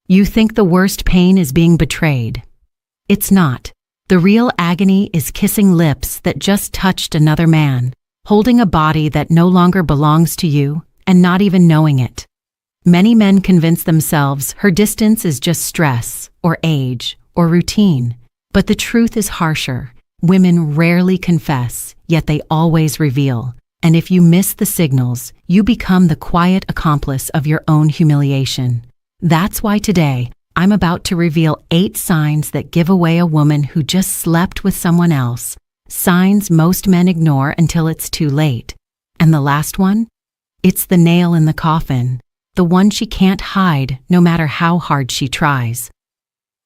You think the worst pain is being betrayed. It's not. The real agony is kissing lips that just touched another man, holding a body that no longer belongs to you, and not even knowing it. Many men convince themselves her distance is just stress, or age, or routine. But the truth is harsher. Women rarely confess, yet they always reveal. And if you miss the signals, you become the quiet accomplice of your own humiliation. That's why today, I'm about to reveal 8 signs that give away a woman who just slept with someone else. Signs most men ignore until it's too late. And the last one? It's the nail in the coffin. The one she can't hide, no matter how hard she tries.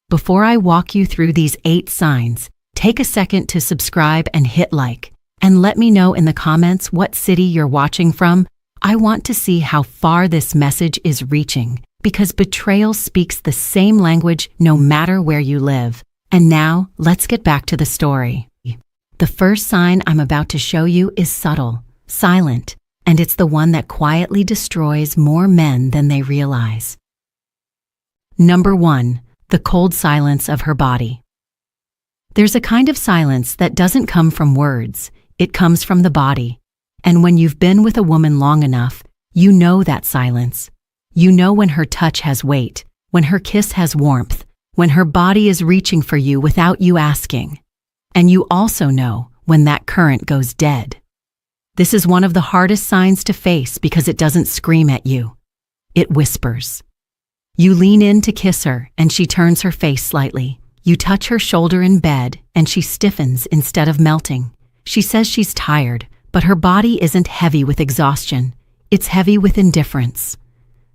Before I walk you through these 8 signs, take a second to subscribe and hit like. And let me know in the comments what city you're watching from. I want to see how far this message is reaching, because betrayal speaks the same language no matter where you live. And now, let's get back to the story. The first sign I'm about to show you is subtle, silent, and it's the one that quietly destroys more men than they realize. Number 1. The cold silence of her body. There's a kind of silence that doesn't come from words, it comes from the body. And when you've been with a woman long enough, you know that silence. You know when her touch has weight, when her kiss has warmth, when her body is reaching for you without you asking. And you also know when that current goes dead. This is one of the hardest signs to face because it doesn't scream at you. It whispers. You lean in to kiss her and she turns her face slightly. You touch her shoulder in bed and she stiffens instead of melting. She says she's tired, but her body isn't heavy with exhaustion. It's heavy with indifference.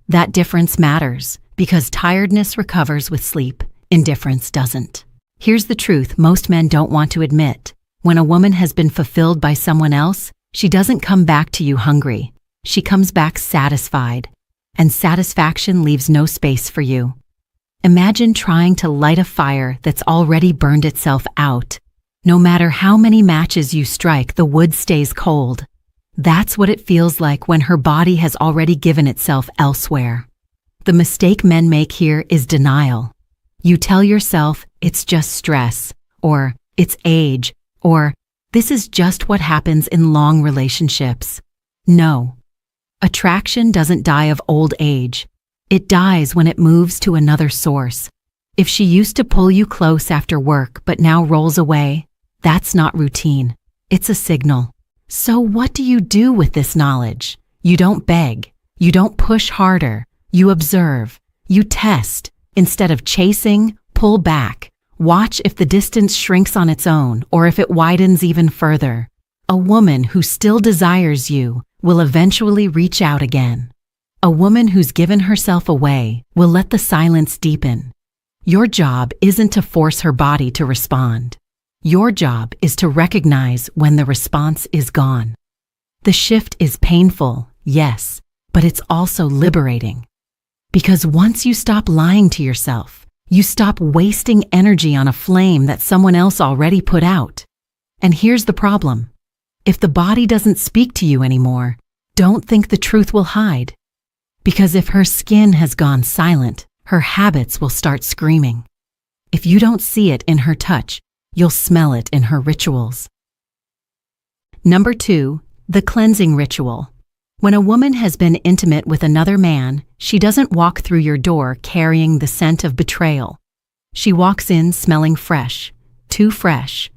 That difference matters because tiredness recovers with sleep, indifference doesn't. Here's the truth most men don't want to admit. When a woman has been fulfilled by someone else, she doesn't come back to you hungry. She comes back satisfied. And satisfaction leaves no space for you. Imagine trying to light a fire that's already burned itself out. No matter how many matches you strike, the wood stays cold. That's what it feels like when her body has already given itself elsewhere. The mistake men make here is denial. You tell yourself it's just stress, or it's age, or this is just what happens in long relationships. No. Attraction doesn't die of old age. It dies when it moves to another source. If she used to pull you close after work but now rolls away, that's not routine. It's a signal. So what do you do with this knowledge? You don't beg. You don't push harder. You observe. You test. Instead of chasing, pull back. Watch if the distance shrinks on its own or if it widens even further. A woman who still desires you will eventually reach out again. A woman who's given herself away will let the silence deepen. Your job isn't to force her body to respond. Your job is to recognize when the response is gone. The shift is painful, yes, but it's also liberating. Because once you stop lying to yourself, you stop wasting energy on a flame that someone else already put out. And here's the problem. If the body doesn't speak to you anymore, don't think the truth will hide. Because if her skin has gone silent, her habits will start screaming. If you don't see it in her touch, you'll smell it in her rituals. Number 2, the cleansing ritual. When a woman has been intimate with another man, she doesn't walk through your door carrying the scent of betrayal. She walks in smelling fresh, too fresh,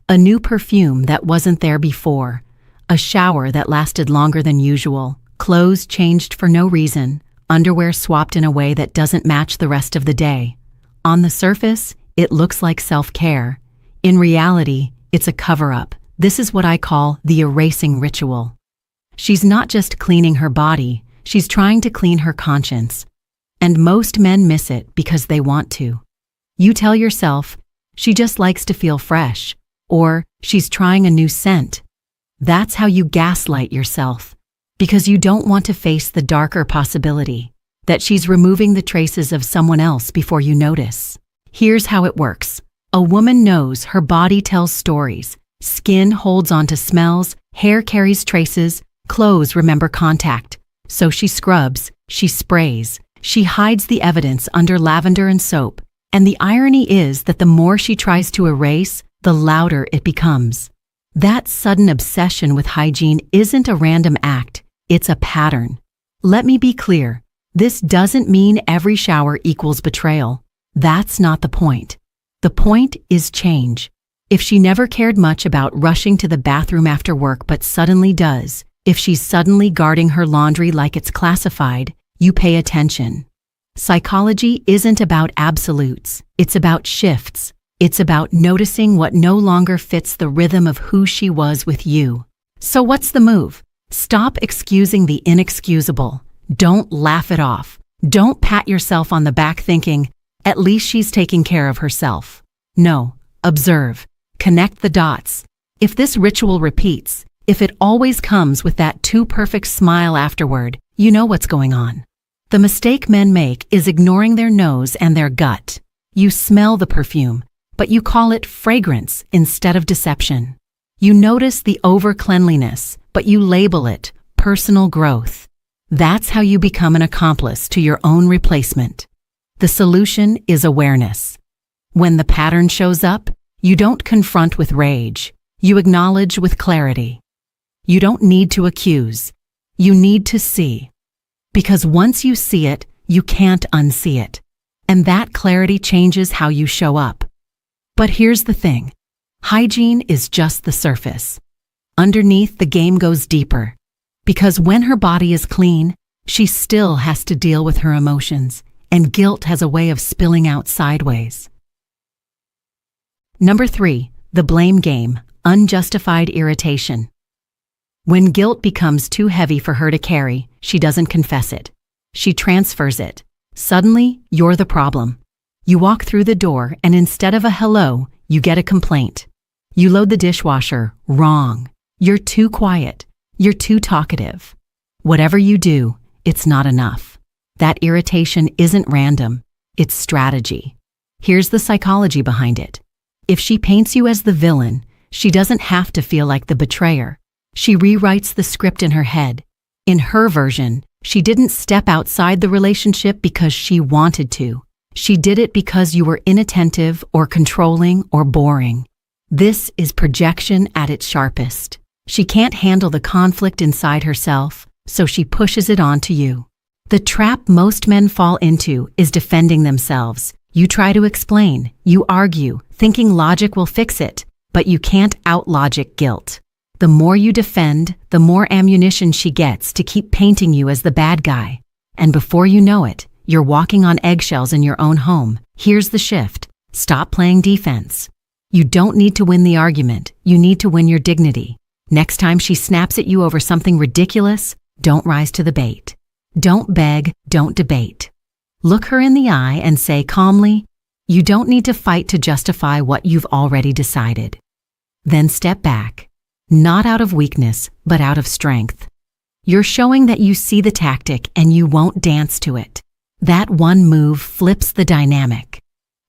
a new perfume that wasn't there before, a shower that lasted longer than usual, clothes changed for no reason, underwear swapped in a way that doesn't match the rest of the day. On the surface, it looks like self-care. In reality, it's a cover-up. This is what I call the erasing ritual. She's not just cleaning her body, she's trying to clean her conscience. And most men miss it because they want to. You tell yourself, she just likes to feel fresh, or she's trying a new scent. That's how you gaslight yourself, because you don't want to face the darker possibility that she's removing the traces of someone else before you notice. Here's how it works. A woman knows her body tells stories. Skin holds onto smells, hair carries traces, clothes remember contact. So she scrubs, she sprays, She hides the evidence under lavender and soap, and the irony is that the more she tries to erase, the louder it becomes. That sudden obsession with hygiene isn't a random act, it's a pattern. Let me be clear, this doesn't mean every shower equals betrayal. That's not the point. The point is change. If she never cared much about rushing to the bathroom after work but suddenly does, if she's suddenly guarding her laundry like it's classified, you pay attention. Psychology isn't about absolutes, it's about shifts. It's about noticing what no longer fits the rhythm of who she was with you. So what's the move? Stop excusing the inexcusable. Don't laugh it off. Don't pat yourself on the back thinking, at least she's taking care of herself. No, observe. Connect the dots. If this ritual repeats, if it always comes with that too perfect smile afterward, you know what's going on. The mistake men make is ignoring their nose and their gut. You smell the perfume, but you call it fragrance instead of deception. You notice the over-cleanliness, but you label it personal growth. That's how you become an accomplice to your own replacement. The solution is awareness. When the pattern shows up, you don't confront with rage. You acknowledge with clarity. You don't need to accuse. You need to see. Because once you see it, you can't unsee it. And that clarity changes how you show up. But here's the thing. Hygiene is just the surface. Underneath, the game goes deeper. Because when her body is clean, she still has to deal with her emotions, and guilt has a way of spilling out sideways. Number 3, the blame game, unjustified irritation. When guilt becomes too heavy for her to carry, she doesn't confess it. She transfers it. Suddenly, you're the problem. You walk through the door and instead of a hello, you get a complaint. You load the dishwasher, wrong. You're too quiet. You're too talkative. Whatever you do, it's not enough. That irritation isn't random, it's strategy. Here's the psychology behind it. If she paints you as the villain, she doesn't have to feel like the betrayer. She rewrites the script in her head. In her version, she didn't step outside the relationship because she wanted to. She did it because you were inattentive or controlling or boring. This is projection at its sharpest. She can't handle the conflict inside herself, so she pushes it onto you. The trap most men fall into is defending themselves. You try to explain, you argue, thinking logic will fix it, but you can't out-logic guilt. The more you defend, the more ammunition she gets to keep painting you as the bad guy. And before you know it, you're walking on eggshells in your own home. Here's the shift. Stop playing defense. You don't need to win the argument. You need to win your dignity. Next time she snaps at you over something ridiculous, don't rise to the bait. Don't beg, don't debate. Look her in the eye and say calmly, you don't need to fight to justify what you've already decided. Then step back. Not out of weakness, but out of strength. You're showing that you see the tactic and you won't dance to it. That one move flips the dynamic.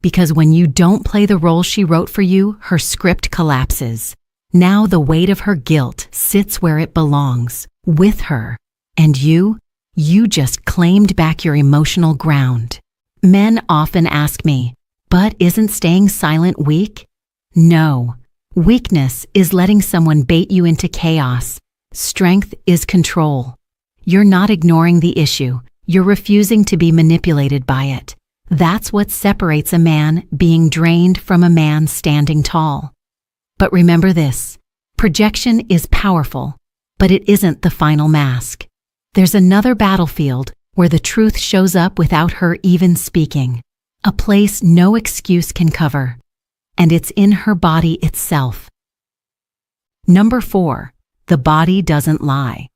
Because when you don't play the role she wrote for you, her script collapses. Now the weight of her guilt sits where it belongs, with her. And you just claimed back your emotional ground. Men often ask me, but isn't staying silent weak? No. Weakness is letting someone bait you into chaos. Strength is control. You're not ignoring the issue. You're refusing to be manipulated by it. That's what separates a man being drained from a man standing tall. But remember this, projection is powerful, but it isn't the final mask. There's another battlefield where the truth shows up without her even speaking, a place no excuse can cover, and it's in her body itself. Number 4, the body doesn't lie.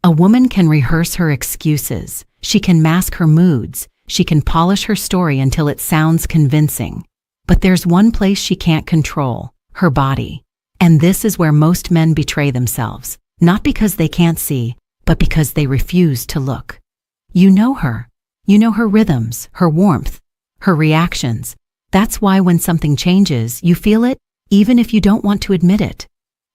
A woman can rehearse her excuses. She can mask her moods. She can polish her story until it sounds convincing. But there's one place she can't control, her body. And this is where most men betray themselves, not because they can't see, but because they refuse to look. You know her. You know her rhythms, her warmth, her reactions. That's why when something changes, you feel it, even if you don't want to admit it.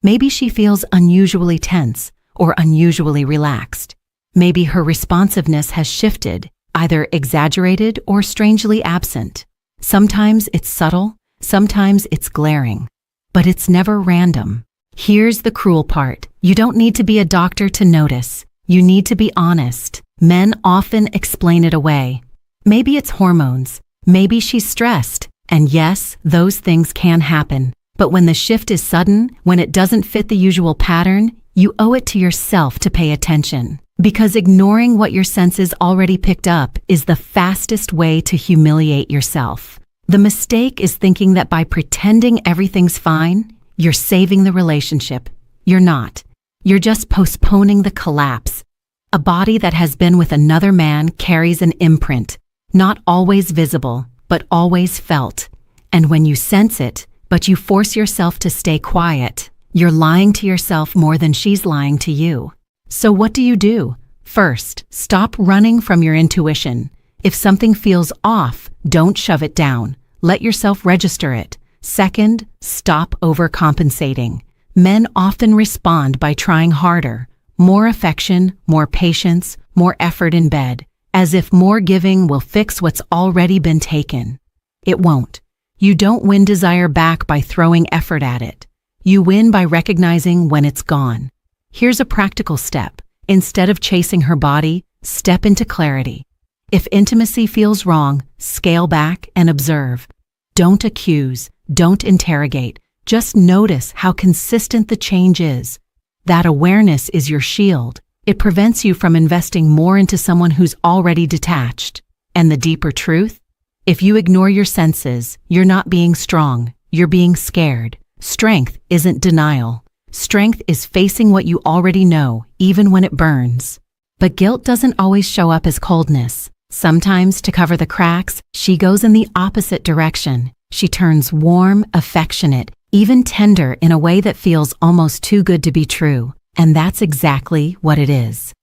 Maybe she feels unusually tense or unusually relaxed. Maybe her responsiveness has shifted. either exaggerated or strangely absent. Sometimes it's subtle, sometimes it's glaring, but it's never random. Here's the cruel part. You don't need to be a doctor to notice. You need to be honest. Men often explain it away. Maybe it's hormones. Maybe she's stressed. And yes, those things can happen. But when the shift is sudden, when it doesn't fit the usual pattern, you owe it to yourself to pay attention. Because ignoring what your senses already picked up is the fastest way to humiliate yourself. The mistake is thinking that by pretending everything's fine, you're saving the relationship. You're not. You're just postponing the collapse. A body that has been with another man carries an imprint, not always visible, but always felt. And when you sense it, but you force yourself to stay quiet, you're lying to yourself more than she's lying to you. So what do? First, stop running from your intuition. If something feels off, don't shove it down. Let yourself register it. Second, stop overcompensating. Men often respond by trying harder. More affection, more patience, more effort in bed, as if more giving will fix what's already been taken. It won't. You don't win desire back by throwing effort at it. You win by recognizing when it's gone. Here's a practical step. Instead of chasing her body, step into clarity. If intimacy feels wrong, scale back and observe. Don't accuse, don't interrogate. Just notice how consistent the change is. That awareness is your shield. It prevents you from investing more into someone who's already detached. And the deeper truth? If you ignore your senses, you're not being strong, you're being scared. Strength isn't denial. Strength is facing what you already know, even when it burns. But guilt doesn't always show up as coldness. Sometimes, to cover the cracks, she goes in the opposite direction. She turns warm, affectionate, even tender in a way that feels almost too good to be true. And that's exactly what it is.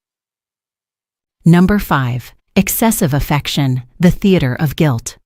Number 5. Excessive affection, the theater of guilt.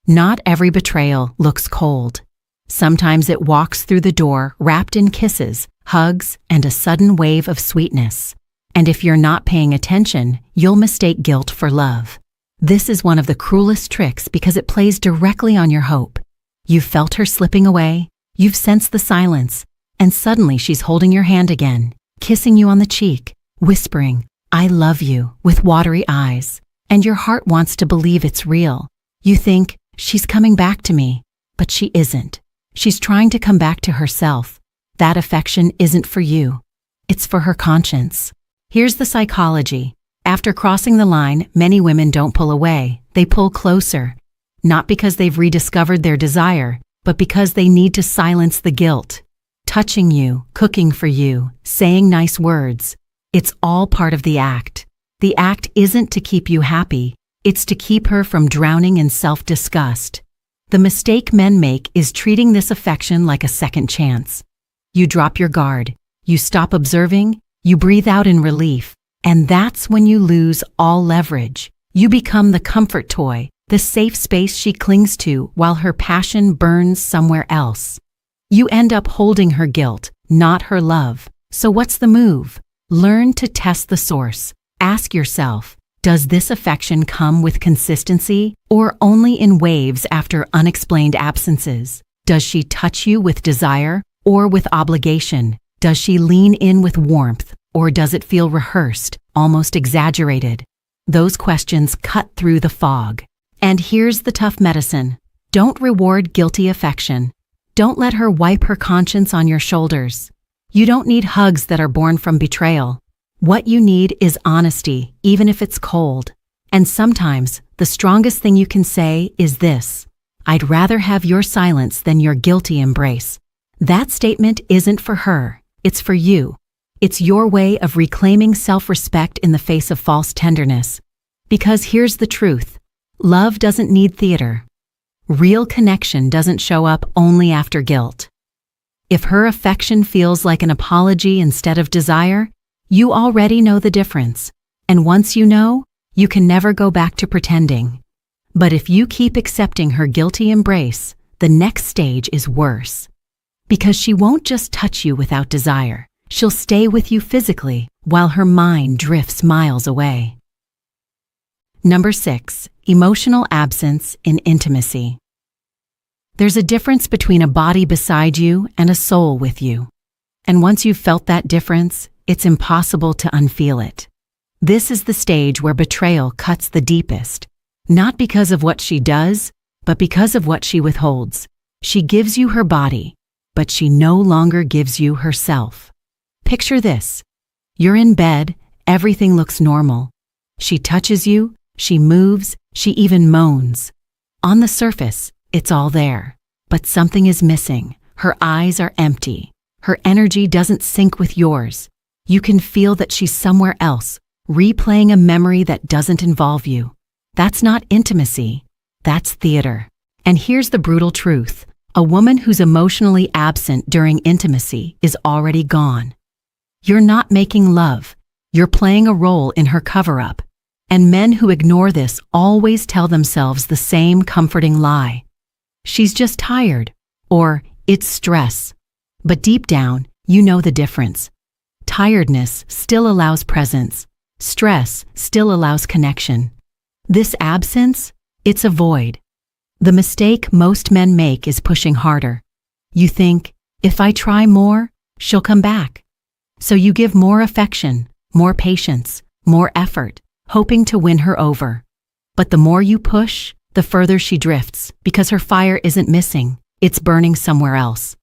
Not every betrayal looks cold. Sometimes it walks through the door wrapped in kisses, hugs, and a sudden wave of sweetness. And if you're not paying attention, you'll mistake guilt for love. This is one of the cruelest tricks because it plays directly on your hope. You've felt her slipping away, you've sensed the silence, and suddenly she's holding your hand again, kissing you on the cheek, whispering, "I love you," with watery eyes. And your heart wants to believe it's real. You think, she's coming back to me, but she isn't. She's trying to come back to herself. That affection isn't for you. It's for her conscience. Here's the psychology. After crossing the line, many women don't pull away. They pull closer. Not because they've rediscovered their desire, but because they need to silence the guilt. Touching you, cooking for you, saying nice words. It's all part of the act. The act isn't to keep you happy. It's to keep her from drowning in self-disgust. The mistake men make is treating this affection like a second chance. You drop your guard. You stop observing. You breathe out in relief. And that's when you lose all leverage. You become the comfort toy, the safe space she clings to while her passion burns somewhere else. You end up holding her guilt, not her love. So what's the move? Learn to test the source. Ask yourself, does this affection come with consistency or only in waves after unexplained absences? Does she touch you with desire or with obligation? Does she lean in with warmth or does it feel rehearsed, almost exaggerated? Those questions cut through the fog. And here's the tough medicine. Don't reward guilty affection. Don't let her wipe her conscience on your shoulders. You don't need hugs that are born from betrayal. What you need is honesty, even if it's cold. And sometimes, the strongest thing you can say is this: "I'd rather have your silence than your guilty embrace." That statement isn't for her, it's for you. It's your way of reclaiming self-respect in the face of false tenderness. Because here's the truth: love doesn't need theater. Real connection doesn't show up only after guilt. If her affection feels like an apology instead of desire, you already know the difference. And once you know, you can never go back to pretending. But if you keep accepting her guilty embrace, the next stage is worse. Because she won't just touch you without desire. She'll stay with you physically while her mind drifts miles away. Number 6, emotional absence in intimacy. There's a difference between a body beside you and a soul with you. And once you've felt that difference, it's impossible to unfeel it. This is the stage where betrayal cuts the deepest, not because of what she does, but because of what she withholds. She gives you her body, but she no longer gives you herself. Picture this. You're in bed, everything looks normal. She touches you, she moves, she even moans. On the surface, it's all there, but something is missing. Her eyes are empty. Her energy doesn't sync with yours. You can feel that she's somewhere else, replaying a memory that doesn't involve you. That's not intimacy, that's theater. And here's the brutal truth. A woman who's emotionally absent during intimacy is already gone. You're not making love, you're playing a role in her cover-up. And men who ignore this always tell themselves the same comforting lie. She's just tired, or it's stress. But deep down, you know the difference. Tiredness still allows presence. Stress still allows connection. This absence, it's a void. The mistake most men make is pushing harder. You think, if I try more, she'll come back. So you give more affection, more patience, more effort, hoping to win her over. But the more you push, the further she drifts, because her fire isn't missing, it's burning somewhere else.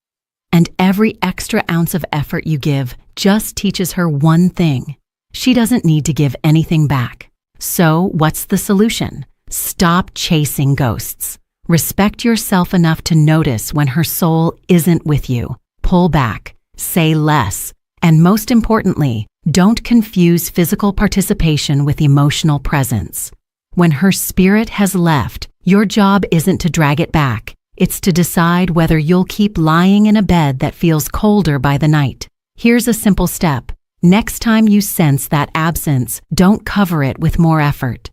And every extra ounce of effort you give just teaches her one thing. She doesn't need to give anything back. So what's the solution? Stop chasing ghosts. Respect yourself enough to notice when her soul isn't with you. Pull back, say less, and most importantly, don't confuse physical participation with emotional presence. When her spirit has left, your job isn't to drag it back. It's to decide whether you'll keep lying in a bed that feels colder by the night. Here's a simple step. Next time you sense that absence, don't cover it with more effort.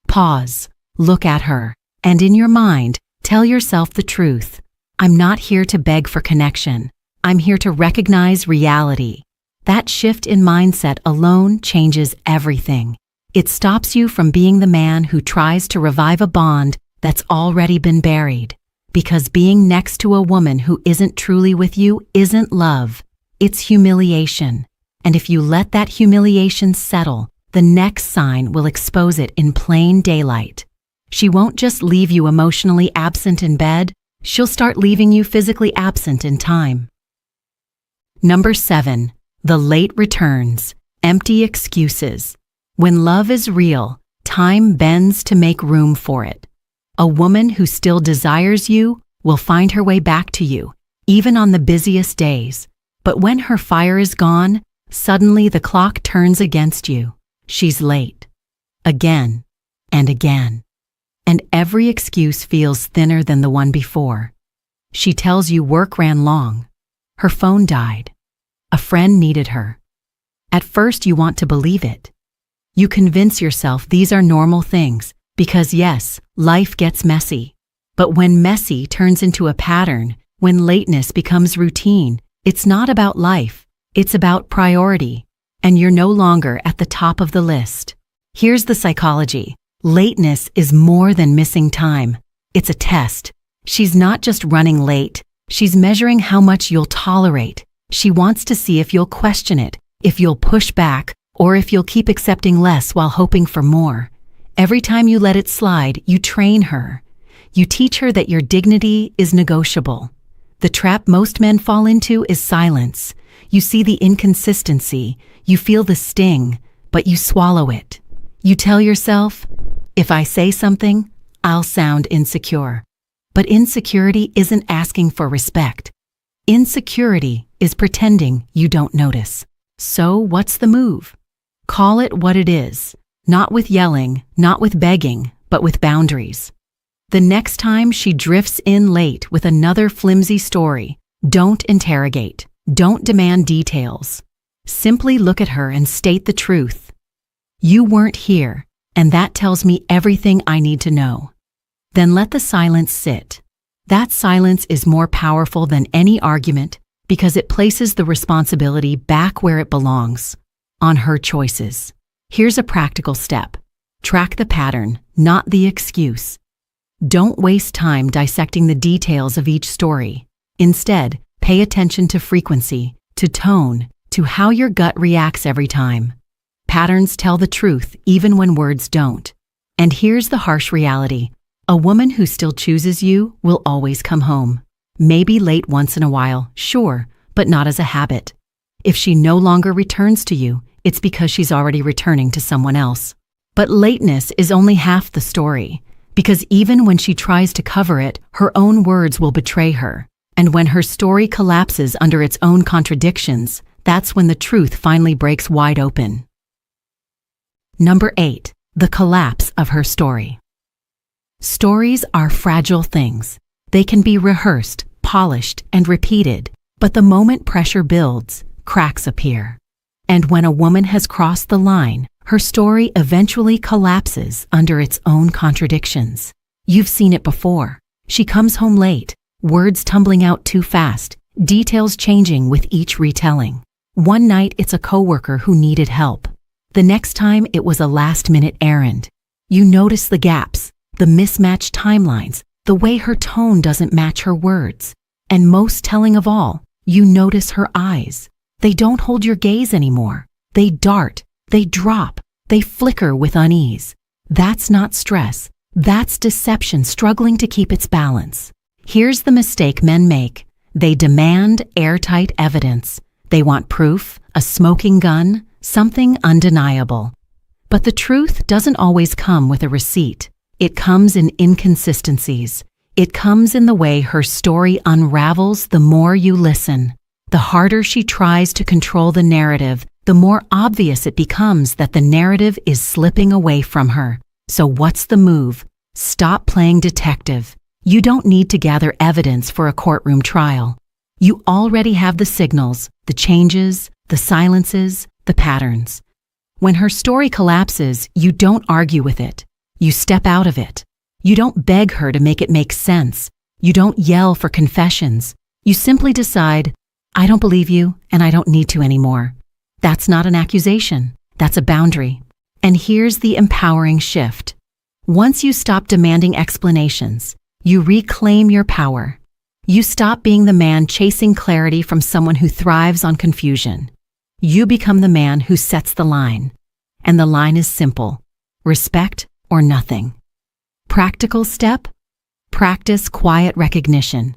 Pause, look at her, and in your mind, tell yourself the truth. I'm not here to beg for connection. I'm here to recognize reality. That shift in mindset alone changes everything. It stops you from being the man who tries to revive a bond that's already been buried. Because being next to a woman who isn't truly with you isn't love, it's humiliation. And if you let that humiliation settle, the next sign will expose it in plain daylight. She won't just leave you emotionally absent in bed, she'll start leaving you physically absent in time. Number 7, the late returns, empty excuses. When love is real, time bends to make room for it. A woman who still desires you will find her way back to you, even on the busiest days. But when her fire is gone, suddenly the clock turns against you. She's late. Again and again. And every excuse feels thinner than the one before. She tells you work ran long. Her phone died. A friend needed her. At first you want to believe it. You convince yourself these are normal things, because yes, life gets messy. But when messy turns into a pattern, when lateness becomes routine, it's not about life, it's about priority, and you're no longer at the top of the list. Here's the psychology. Lateness is more than missing time. It's a test. She's not just running late, she's measuring how much you'll tolerate. She wants to see if you'll question it, if you'll push back, or if you'll keep accepting less while hoping for more. Every time you let it slide, you train her. You teach her that your dignity is negotiable. The trap most men fall into is silence. You see the inconsistency, you feel the sting, but you swallow it. You tell yourself, if I say something, I'll sound insecure. But insecurity isn't asking for respect. Insecurity is pretending you don't notice. So what's the move? Call it what it is. Not with yelling, not with begging, but with boundaries. The next time she drifts in late with another flimsy story, don't interrogate, don't demand details. Simply look at her and state the truth. You weren't here, and that tells me everything I need to know. Then let the silence sit. That silence is more powerful than any argument because it places the responsibility back where it belongs, on her choices. Here's a practical step. Track the pattern, not the excuse. Don't waste time dissecting the details of each story. Instead, pay attention to frequency, to tone, to how your gut reacts every time. Patterns tell the truth even when words don't. And here's the harsh reality. A woman who still chooses you will always come home. Maybe late once in a while, sure, but not as a habit. If she no longer returns to you, it's because she's already returning to someone else. But lateness is only half the story, because even when she tries to cover it, her own words will betray her. And when her story collapses under its own contradictions, that's when the truth finally breaks wide open. Number 8. The collapse of her story. Stories are fragile things. They can be rehearsed, polished, and repeated, but the moment pressure builds, cracks appear. And when a woman has crossed the line, her story eventually collapses under its own contradictions. You've seen it before. She comes home late, words tumbling out too fast, details changing with each retelling. One night it's a coworker who needed help. The next time it was a last-minute errand. You notice the gaps, the mismatched timelines, the way her tone doesn't match her words. And most telling of all, you notice her eyes. They don't hold your gaze anymore. They dart, they drop, they flicker with unease. That's not stress. That's deception struggling to keep its balance. Here's the mistake men make. They demand airtight evidence. They want proof, a smoking gun, something undeniable. But the truth doesn't always come with a receipt. It comes in inconsistencies. It comes in the way her story unravels the more you listen. The harder she tries to control the narrative, the more obvious it becomes that the narrative is slipping away from her. So what's the move? Stop playing detective. You don't need to gather evidence for a courtroom trial. You already have the signals, the changes, the silences, the patterns. When her story collapses, you don't argue with it. You step out of it. You don't beg her to make it make sense. You don't yell for confessions. You simply decide, I don't believe you and I don't need to anymore. That's not an accusation. That's a boundary. And here's the empowering shift. Once you stop demanding explanations, you reclaim your power. You stop being the man chasing clarity from someone who thrives on confusion. You become the man who sets the line. And the line is simple: respect or nothing. Practical step: practice quiet recognition.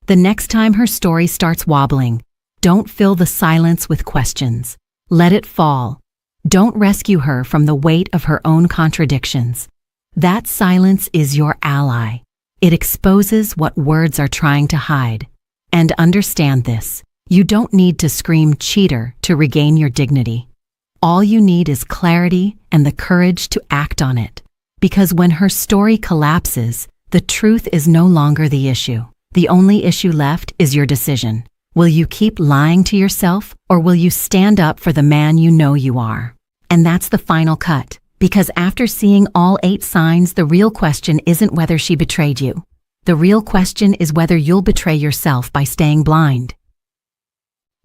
The next time her story starts wobbling, don't fill the silence with questions. Let it fall. Don't rescue her from the weight of her own contradictions. That silence is your ally. It exposes what words are trying to hide. And understand this: you don't need to scream cheater to regain your dignity. All you need is clarity and the courage to act on it. Because when her story collapses, the truth is no longer the issue. The only issue left is your decision. Will you keep lying to yourself, or will you stand up for the man you know you are? And that's the final cut. Because after seeing all 8 signs, the real question isn't whether she betrayed you. The real question is whether you'll betray yourself by staying blind.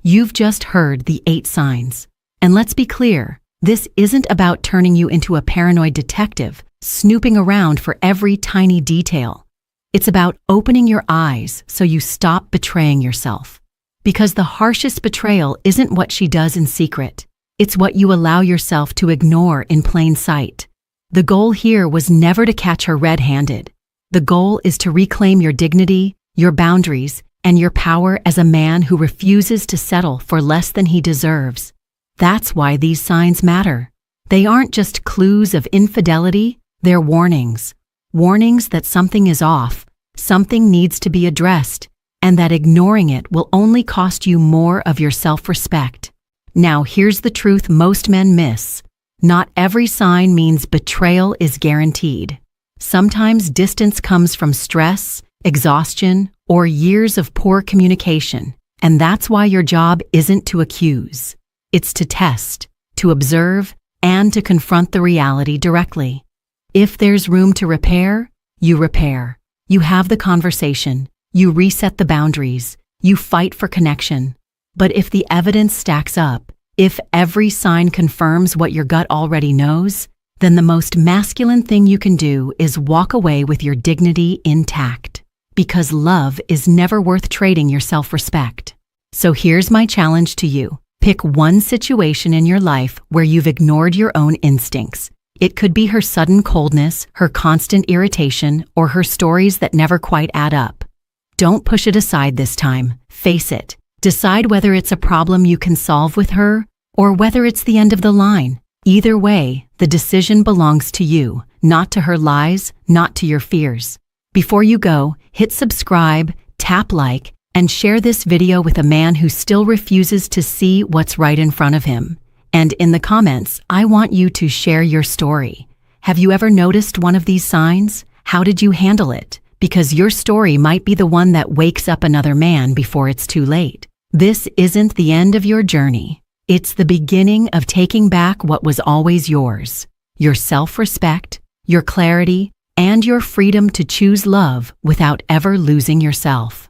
You've just heard the 8 signs. And let's be clear, this isn't about turning you into a paranoid detective, snooping around for every tiny detail. It's about opening your eyes so you stop betraying yourself. Because the harshest betrayal isn't what she does in secret. It's what you allow yourself to ignore in plain sight. The goal here was never to catch her red-handed. The goal is to reclaim your dignity, your boundaries, and your power as a man who refuses to settle for less than he deserves. That's why these signs matter. They aren't just clues of infidelity, they're warnings. Warnings that something is off, something needs to be addressed, and that ignoring it will only cost you more of your self-respect. Now here's the truth most men miss. Not every sign means betrayal is guaranteed. Sometimes distance comes from stress, exhaustion, or years of poor communication, and that's why your job isn't to accuse. It's to test, to observe, and to confront the reality directly. If there's room to repair, you repair. You have the conversation. You reset the boundaries. You fight for connection. But if the evidence stacks up, if every sign confirms what your gut already knows, then the most masculine thing you can do is walk away with your dignity intact. Because love is never worth trading your self-respect. So here's my challenge to you. Pick one situation in your life where you've ignored your own instincts. It could be her sudden coldness, her constant irritation, or her stories that never quite add up. Don't push it aside this time. Face it. Decide whether it's a problem you can solve with her, or whether it's the end of the line. Either way, the decision belongs to you, not to her lies, not to your fears. Before you go, hit subscribe, tap like, and share this video with a man who still refuses to see what's right in front of him. And in the comments, I want you to share your story. Have you ever noticed one of these signs? How did you handle it? Because your story might be the one that wakes up another man before it's too late. This isn't the end of your journey. It's the beginning of taking back what was always yours. Your self-respect, your clarity, and your freedom to choose love without ever losing yourself.